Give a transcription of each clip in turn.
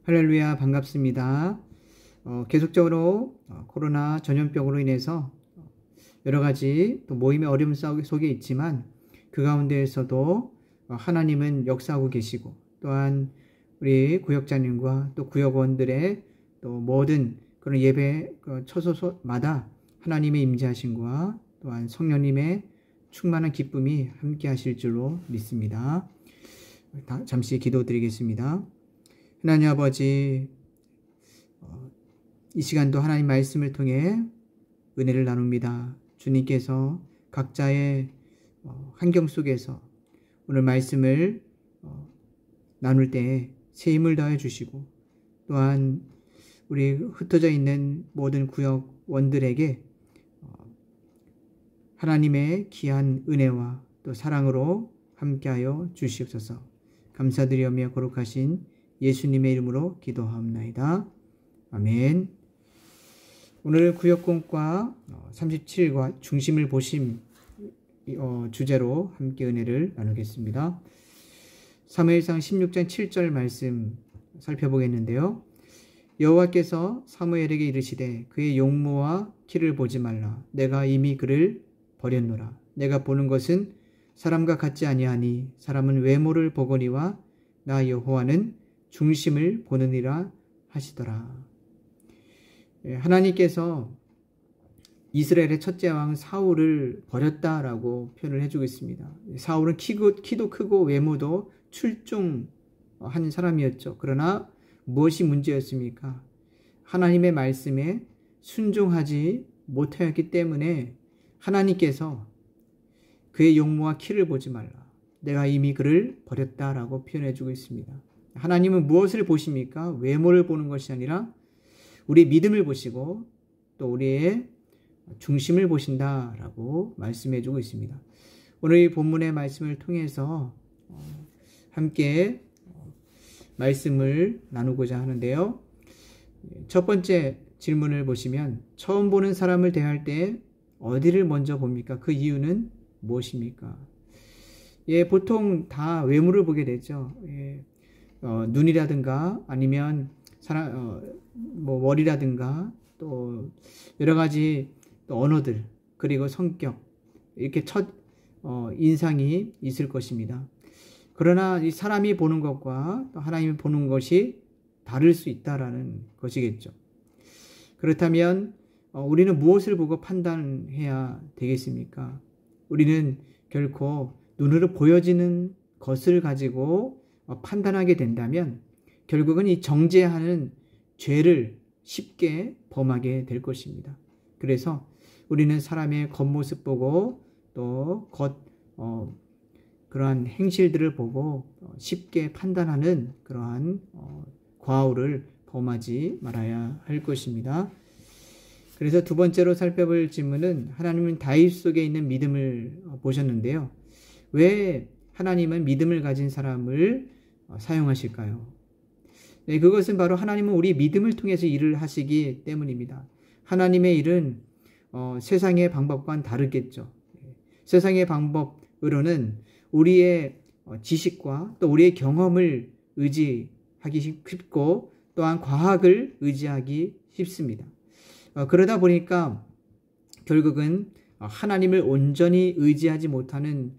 할렐루야, 반갑습니다. 계속적으로 코로나 전염병으로 인해서 여러 가지 또 모임의 어려움 속에 있지만 그 가운데에서도 하나님은 역사하고 계시고, 또한 우리 구역장님과 또 구역원들의 또 모든 그런 예배 처소마다 하나님의 임재하심과 또한 성령님의 충만한 기쁨이 함께 하실 줄로 믿습니다. 잠시 기도드리겠습니다. 하나님 아버지, 이 시간도 하나님 말씀을 통해 은혜를 나눕니다. 주님께서 각자의 환경 속에서 오늘 말씀을 나눌 때 새 힘을 더해 주시고, 또한 우리 흩어져 있는 모든 구역원들에게 하나님의 귀한 은혜와 또 사랑으로 함께하여 주시옵소서. 감사드리며 거룩하신 예수님의 이름으로 기도하옵나이다. 아멘. 오늘 구역공과 37과 중심을 보심 주제로 함께 은혜를 나누겠습니다. 사무엘상 16장 7절 말씀 살펴보겠는데요. 여호와께서 사무엘에게 이르시되 그의 용모와 키를 보지 말라. 내가 이미 그를 버렸노라. 내가 보는 것은 사람과 같지 아니하니 사람은 외모를 보거니와 나 여호와는 중심을 보느니라 하시더라. 하나님께서 이스라엘의 첫째 왕 사울을 버렸다라고 표현을 해주고 있습니다. 사울은 키도 크고 외모도 출중한 사람이었죠. 그러나 무엇이 문제였습니까? 하나님의 말씀에 순종하지 못하였기 때문에 하나님께서 그의 용모와 키를 보지 말라. 내가 이미 그를 버렸다라고 표현해주고 있습니다. 하나님은 무엇을 보십니까? 외모를 보는 것이 아니라 우리의 믿음을 보시고 또 우리의 중심을 보신다라고 말씀해주고 있습니다. 오늘 이 본문의 말씀을 통해서 함께 말씀을 나누고자 하는데요. 첫 번째 질문을 보시면 처음 보는 사람을 대할 때 어디를 먼저 봅니까? 그 이유는 무엇입니까? 보통 다 외모를 보게 되죠. 눈이라든가 아니면 머리라든가 또 여러 가지 또 언어들, 그리고 성격, 이렇게 첫 인상이 있을 것입니다. 그러나 이 사람이 보는 것과 또 하나님이 보는 것이 다를 수 있다라는 것이겠죠. 그렇다면 우리는 무엇을 보고 판단해야 되겠습니까? 우리는 결코 눈으로 보여지는 것을 가지고 판단하게 된다면 결국은 이 정죄하는 죄를 쉽게 범하게 될 것입니다. 그래서 우리는 사람의 겉모습 보고 또 그러한 행실들을 보고 쉽게 판단하는 그러한 과오를 범하지 말아야 할 것입니다. 그래서 두 번째로 살펴볼 질문은 하나님은 다윗 속에 있는 믿음을 보셨는데요. 왜 하나님은 믿음을 가진 사람을 사용하실까요? 네, 그것은 바로 하나님은 우리 믿음을 통해서 일을 하시기 때문입니다. 하나님의 일은 세상의 방법과는 다르겠죠. 세상의 방법으로는 우리의 지식과 또 우리의 경험을 의지하기 쉽고 또한 과학을 의지하기 쉽습니다. 그러다 보니까 결국은 하나님을 온전히 의지하지 못하는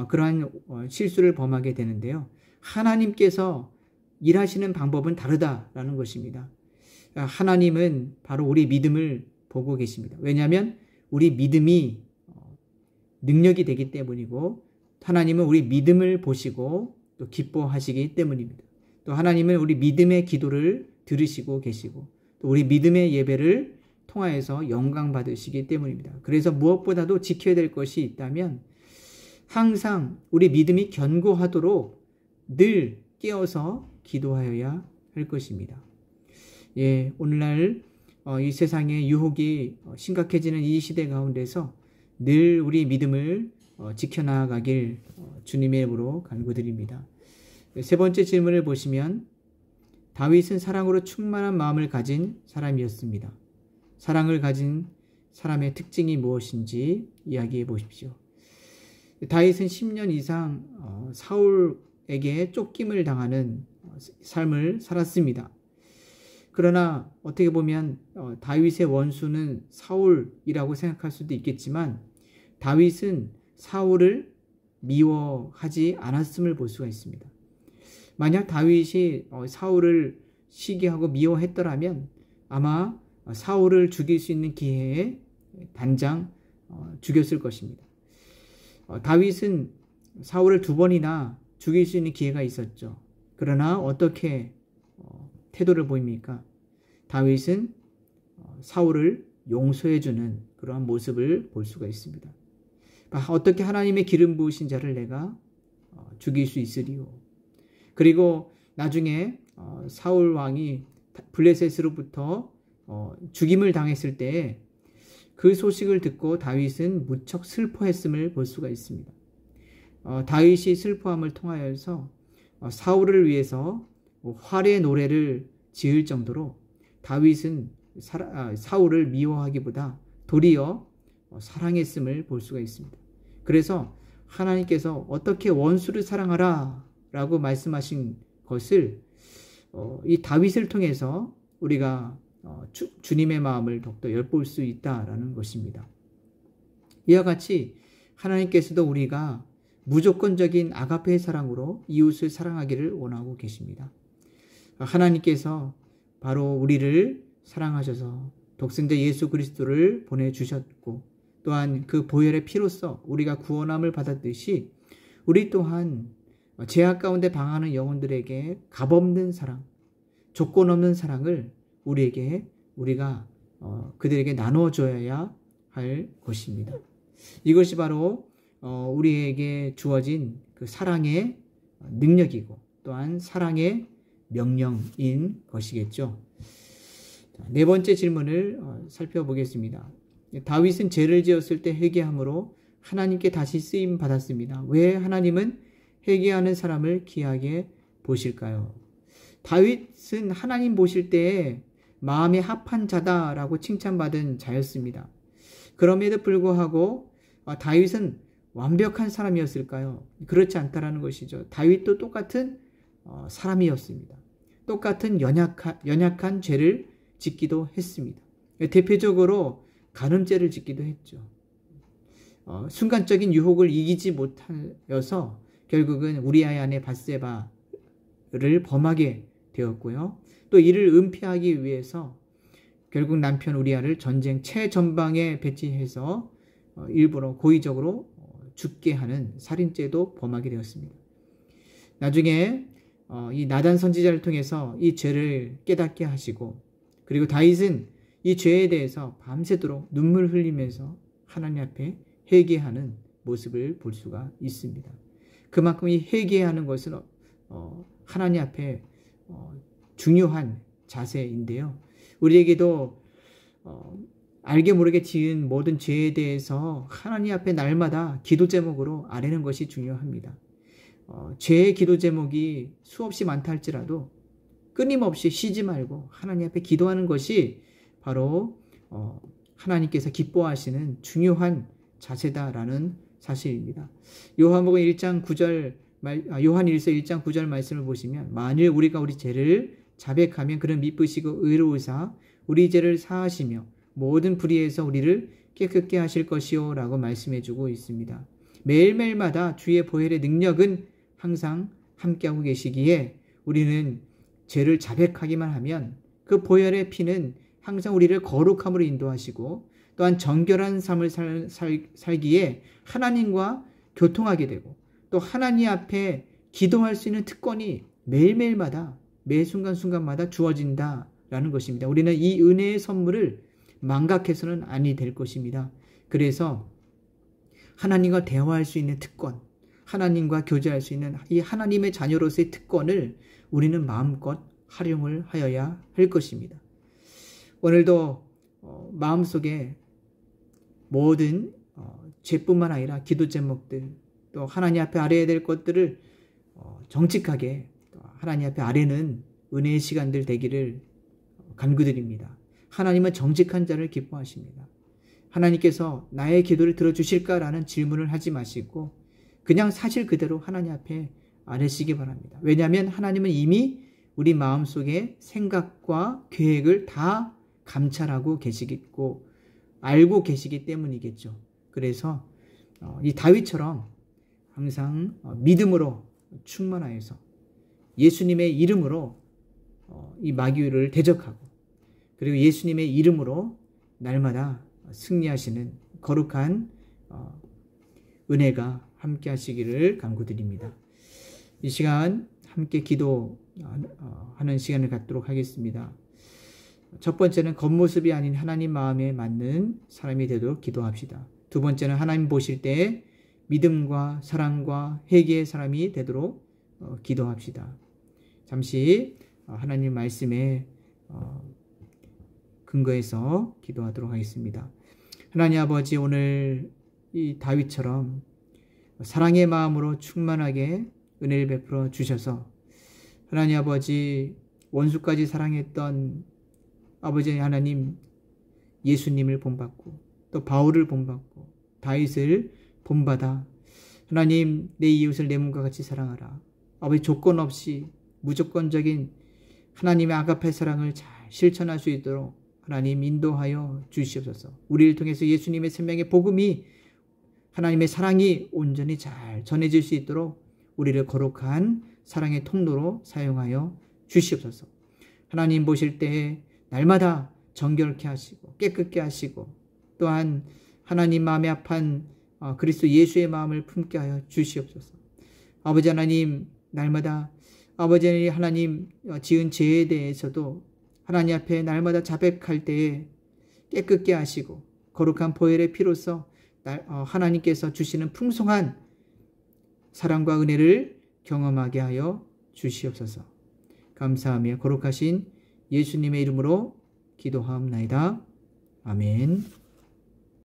그러한 실수를 범하게 되는데요. 하나님께서 일하시는 방법은 다르다라는 것입니다. 하나님은 바로 우리 믿음을 보고 계십니다. 왜냐하면 우리 믿음이 능력이 되기 때문이고, 하나님은 우리 믿음을 보시고 또 기뻐하시기 때문입니다. 또 하나님은 우리 믿음의 기도를 들으시고 계시고 또 우리 믿음의 예배를 통하여서 영광 받으시기 때문입니다. 그래서 무엇보다도 지켜야 될 것이 있다면 항상 우리 믿음이 견고하도록 늘 깨어서 기도하여야 할 것입니다. 오늘날 이 세상의 유혹이 심각해지는 이 시대 가운데서 늘 우리 믿음을 지켜나가길 주님의 이름으로 간구드립니다. 세 번째 질문을 보시면 다윗은 사랑으로 충만한 마음을 가진 사람이었습니다. 사랑을 가진 사람의 특징이 무엇인지 이야기해 보십시오. 다윗은 10년 이상 사울에게 쫓김을 당하는 삶을 살았습니다. 그러나 어떻게 보면 다윗의 원수는 사울이라고 생각할 수도 있겠지만 다윗은 사울을 미워하지 않았음을 볼 수가 있습니다. 만약 다윗이 사울을 시기하고 미워했더라면 아마 사울을 죽일 수 있는 기회에 단장 죽였을 것입니다. 다윗은 사울을 2번이나 죽일 수 있는 기회가 있었죠. 그러나 어떻게 태도를 보입니까? 다윗은 사울을 용서해주는 그러한 모습을 볼 수가 있습니다. 어떻게 하나님의 기름 부으신 자를 내가 죽일 수 있으리요. 그리고 나중에 사울 왕이 블레셋으로부터 죽임을 당했을 때 그 소식을 듣고 다윗은 무척 슬퍼했음을 볼 수가 있습니다. 다윗이 슬퍼함을 통하여서 사울을 위해서 활의 노래를 지을 정도로 다윗은 사울을 미워하기보다 도리어 사랑했음을 볼 수가 있습니다. 그래서 하나님께서 어떻게 원수를 사랑하라 라고 말씀하신 것을 이 다윗을 통해서 우리가 주님의 마음을 더욱더 엿볼 수 있다라는 것입니다. 이와 같이 하나님께서도 우리가 무조건적인 아가페의 사랑으로 이웃을 사랑하기를 원하고 계십니다. 하나님께서 바로 우리를 사랑하셔서 독생자 예수 그리스도를 보내주셨고 또한 그 보혈의 피로써 우리가 구원함을 받았듯이 우리 또한 죄악 가운데 방황하는 영혼들에게 값없는 사랑, 조건 없는 사랑을 우리가 그들에게 나눠줘야 할 것입니다. 이것이 바로 우리에게 주어진 그 사랑의 능력이고 또한 사랑의 명령인 것이겠죠. 네 번째 질문을 살펴보겠습니다. 다윗은 죄를 지었을 때 회개함으로 하나님께 다시 쓰임 받았습니다. 왜 하나님은 회개하는 사람을 귀하게 보실까요? 다윗은 하나님 보실 때에 마음에 합한 자다라고 칭찬받은 자였습니다. 그럼에도 불구하고 다윗은 완벽한 사람이었을까요? 그렇지 않다라는 것이죠. 다윗도 똑같은 사람이었습니다. 똑같은 연약한 죄를 짓기도 했습니다. 대표적으로 간음죄를 짓기도 했죠. 순간적인 유혹을 이기지 못하여서 결국은 우리아의 아내 밧세바를 범하게 되었고요. 또 이를 은폐하기 위해서 결국 남편 우리아를 전쟁 최전방에 배치해서 일부러 고의적으로 죽게 하는 살인죄도 범하게 되었습니다. 나중에 이 나단 선지자를 통해서 이 죄를 깨닫게 하시고 그리고 다윗은 이 죄에 대해서 밤새도록 눈물 흘리면서 하나님 앞에 회개하는 모습을 볼 수가 있습니다. 그만큼 이 회개하는 것은 하나님 앞에 중요한 자세인데요. 우리에게도 알게 모르게 지은 모든 죄에 대해서 하나님 앞에 날마다 기도 제목으로 아뢰는 것이 중요합니다. 죄의 기도 제목이 수없이 많다 할지라도 끊임없이 쉬지 말고 하나님 앞에 기도하는 것이 바로 하나님께서 기뻐하시는 중요한 자세다라는 사실입니다. 요한복음 1장 9절 요한일서 1장 9절 말씀을 보시면 만일 우리가 우리 죄를 자백하면 그는 미쁘시고 의로우사 우리 죄를 사하시며 모든 불의에서 우리를 깨끗게 하실 것이요 라고 말씀해주고 있습니다. 매일매일마다 주의 보혈의 능력은 항상 함께하고 계시기에 우리는 죄를 자백하기만 하면 그 보혈의 피는 항상 우리를 거룩함으로 인도하시고 또한 정결한 삶을 살기에 하나님과 교통하게 되고 또 하나님 앞에 기도할 수 있는 특권이 매일매일마다 매 순간순간마다 주어진다라는 것입니다. 우리는 이 은혜의 선물을 망각해서는 아니 될 것입니다. 그래서 하나님과 대화할 수 있는 특권, 하나님과 교제할 수 있는 이 하나님의 자녀로서의 특권을 우리는 마음껏 활용을 하여야 할 것입니다. 오늘도 마음속에 모든 죄뿐만 아니라 기도 제목들 또 하나님 앞에 아뢰야 될 것들을 정직하게 하나님 앞에 아뢰는 은혜의 시간들 되기를 간구드립니다. 하나님은 정직한 자를 기뻐하십니다. 하나님께서 나의 기도를 들어주실까라는 질문을 하지 마시고 그냥 사실 그대로 하나님 앞에 아뢰시기 바랍니다. 왜냐하면 하나님은 이미 우리 마음속의 생각과 계획을 다 감찰하고 계시고 알고 계시기 때문이겠죠. 그래서 이 다윗처럼 항상 믿음으로 충만하여서 예수님의 이름으로 이 마귀를 대적하고 그리고 예수님의 이름으로 날마다 승리하시는 거룩한 은혜가 함께 하시기를 간구드립니다. 이 시간 함께 기도하는 시간을 갖도록 하겠습니다. 첫 번째는 겉모습이 아닌 하나님 마음에 맞는 사람이 되도록 기도합시다. 두 번째는 하나님 보실 때 믿음과 사랑과 회개의 사람이 되도록 기도합시다. 잠시 하나님 말씀에 근거해서 기도하도록 하겠습니다. 하나님 아버지, 오늘 이 다윗처럼 사랑의 마음으로 충만하게 은혜를 베풀어 주셔서 하나님 아버지, 원수까지 사랑했던 아버지 하나님 예수님을 본받고 또 바울을 본받고 다윗을 본받아 하나님 내 이웃을 내 몸과 같이 사랑하라. 아버지, 조건 없이 무조건적인 하나님의 아가페 사랑을 잘 실천할 수 있도록 하나님 인도하여 주시옵소서. 우리를 통해서 예수님의 생명의 복음이 하나님의 사랑이 온전히 잘 전해질 수 있도록 우리를 거룩한 사랑의 통로로 사용하여 주시옵소서. 하나님 보실 때 날마다 정결케 하시고 깨끗게 하시고 또한 하나님 마음에 합한 그리스도 예수의 마음을 품게 하여 주시옵소서. 아버지 하나님, 날마다 아버지 하나님 지은 죄에 대해서도 하나님 앞에 날마다 자백할 때에 깨끗게 하시고 거룩한 보혈의 피로써 하나님께서 주시는 풍성한 사랑과 은혜를 경험하게 하여 주시옵소서. 감사하며 거룩하신 예수님의 이름으로 기도하옵나이다. 아멘.